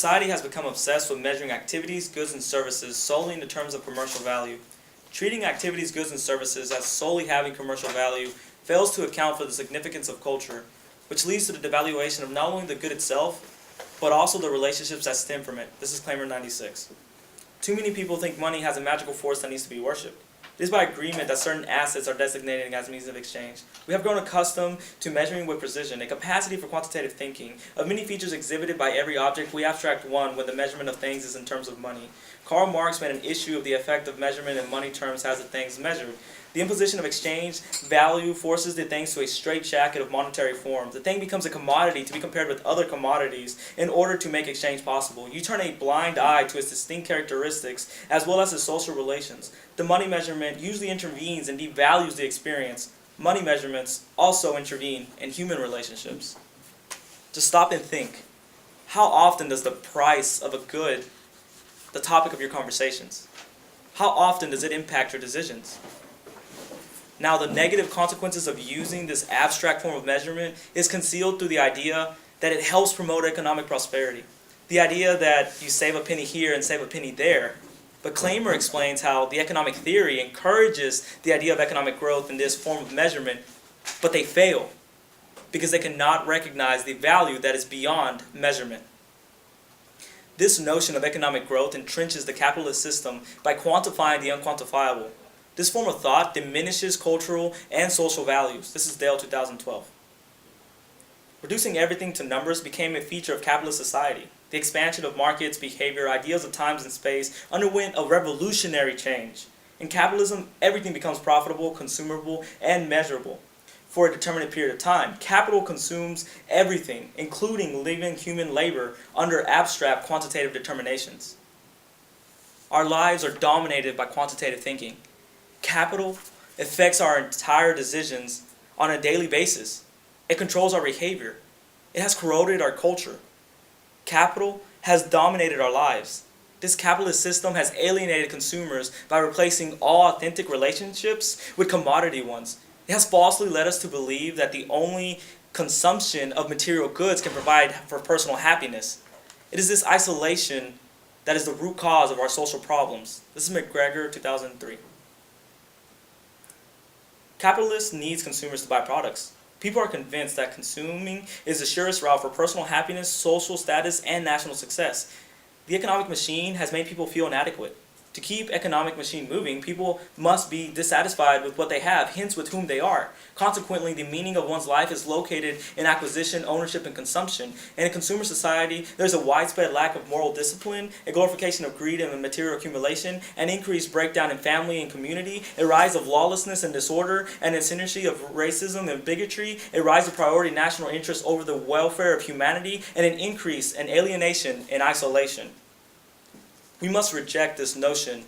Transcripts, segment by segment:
Society has become obsessed with measuring activities, goods, and services solely in the terms of commercial value. Treating activities, goods, and services as solely having commercial value fails to account for the significance of culture, which leads to the devaluation of not only the good itself, but also the relationships that stem from it. This is Claimer 96. Too many people think money has a magical force that needs to be worshipped. It is by agreement that certain assets are designated as means of exchange. We have grown accustomed to measuring with precision, a capacity for quantitative thinking. Of many features exhibited by every object, we abstract one when the measurement of things is in terms of money. Karl Marx made an issue of the effect of measurement in money terms as the things measured. The imposition of exchange value forces the things to a straitjacket of monetary form. The thing becomes a commodity to be compared with other commodities in order to make exchange possible. You turn a blind eye to its distinct characteristics as well as its social relations. The money measurement usually intervenes and devalues the experience. Money measurements also intervene in human relationships. To stop and think, how often does the price of a good the topic of your conversations? How often does it impact your decisions? Now, the negative consequences of using this abstract form of measurement is concealed through the idea that it helps promote economic prosperity. The idea that you save a penny here and save a penny there. But Claimer explains how the economic theory encourages the idea of economic growth in this form of measurement, but they fail because they cannot recognize the value that is beyond measurement. This notion of economic growth entrenches the capitalist system by quantifying the unquantifiable. This form of thought diminishes cultural and social values. This is Dale 2012. Reducing everything to numbers became a feature of capitalist society. The expansion of markets, behavior, ideas of times and space underwent a revolutionary change. In capitalism, everything becomes profitable, consumable, and measurable for a determinate period of time. Capital consumes everything, including living human labor, under abstract quantitative determinations. Our lives are dominated by quantitative thinking. Capital affects our entire decisions on a daily basis. It controls our behavior. It has corroded our culture. Capital has dominated our lives. This capitalist system has alienated consumers by replacing all authentic relationships with commodity ones. It has falsely led us to believe that the only consumption of material goods can provide for personal happiness. It is this isolation that is the root cause of our social problems. This is McGregor, 2003. Capitalists need consumers to buy products. People are convinced that consuming is the surest route for personal happiness, social status, and national success. The economic machine has made people feel inadequate. To keep economic machine moving, people must be dissatisfied with what they have, hence with whom they are. Consequently, the meaning of one's life is located in acquisition, ownership, and consumption. In a consumer society, there's a widespread lack of moral discipline, a glorification of greed and material accumulation, an increased breakdown in family and community, a rise of lawlessness and disorder, an ascendancy of racism and bigotry, a rise of priority national interest over the welfare of humanity, and an increase in alienation and isolation. We must reject this notion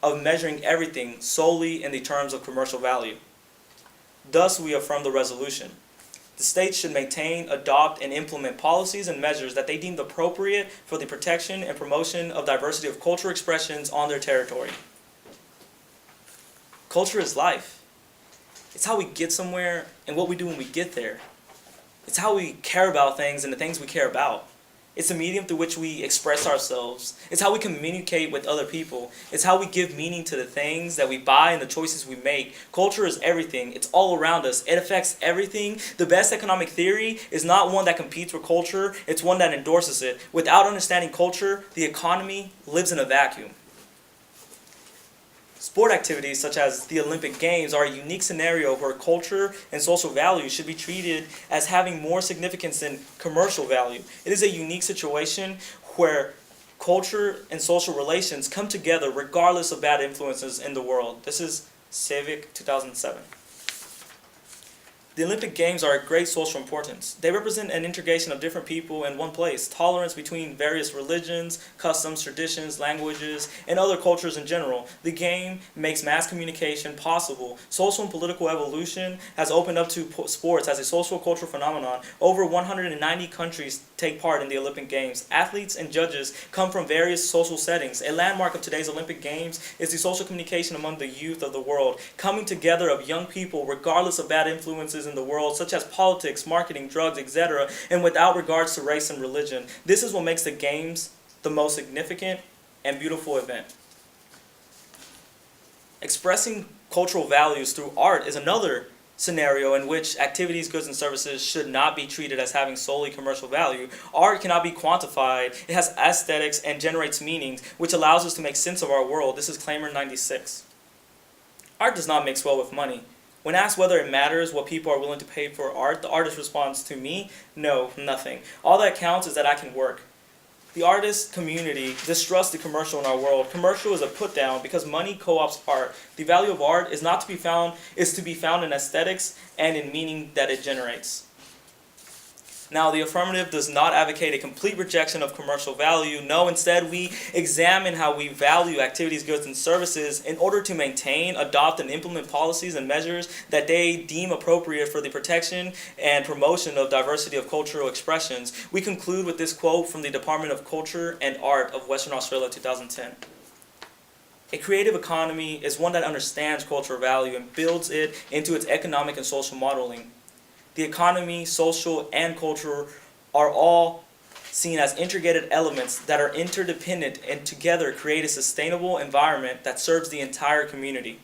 of measuring everything solely in the terms of commercial value. Thus, we affirm the resolution. The states should maintain, adopt, and implement policies and measures that they deem appropriate for the protection and promotion of diversity of cultural expressions on their territory. Culture is life. It's how we get somewhere and what we do when we get there. It's how we care about things and the things we care about. It's a medium through which we express ourselves. It's how we communicate with other people. It's how we give meaning to the things that we buy and the choices we make. Culture is everything. It's all around us. It affects everything. The best economic theory is not one that competes with culture. It's one that endorses it. Without understanding culture, the economy lives in a vacuum. Sport activities such as the Olympic Games are a unique scenario where culture and social value should be treated as having more significance than commercial value. It is a unique situation where culture and social relations come together regardless of bad influences in the world. This is Civic 2007. The Olympic Games are of great social importance. They represent an integration of different people in one place, tolerance between various religions, customs, traditions, languages, and other cultures in general. The game makes mass communication possible. Social and political evolution has opened up to sports as a social cultural phenomenon. Over 190 countries take part in the Olympic Games. Athletes and judges come from various social settings. A landmark of today's Olympic Games is the social communication among the youth of the world, coming together of young people regardless of bad influences forces in the world, such as politics, marketing, drugs, etc., and without regards to race and religion. This is what makes the games the most significant and beautiful event. Expressing cultural values through art is another scenario in which activities, goods, and services should not be treated as having solely commercial value. Art cannot be quantified. It has aesthetics and generates meanings, which allows us to make sense of our world. This is Claimer 96. Art does not mix well with money. When asked whether it matters what people are willing to pay for art, the artist responds, to me, no, nothing. All that counts is that I can work. The artist community distrusts the commercial in our world. Commercial is a put down because money co-ops art. The value of art is to be found in aesthetics and in meaning that it generates. Now, the affirmative does not advocate a complete rejection of commercial value. No, instead, we examine how we value activities, goods, and services in order to maintain, adopt, and implement policies and measures that they deem appropriate for the protection and promotion of diversity of cultural expressions. We conclude with this quote from the Department of Culture and Art of Western Australia, 2010. A creative economy is one that understands cultural value and builds it into its economic and social modeling. The economy, social, and culture are all seen as integrated elements that are interdependent and together create a sustainable environment that serves the entire community.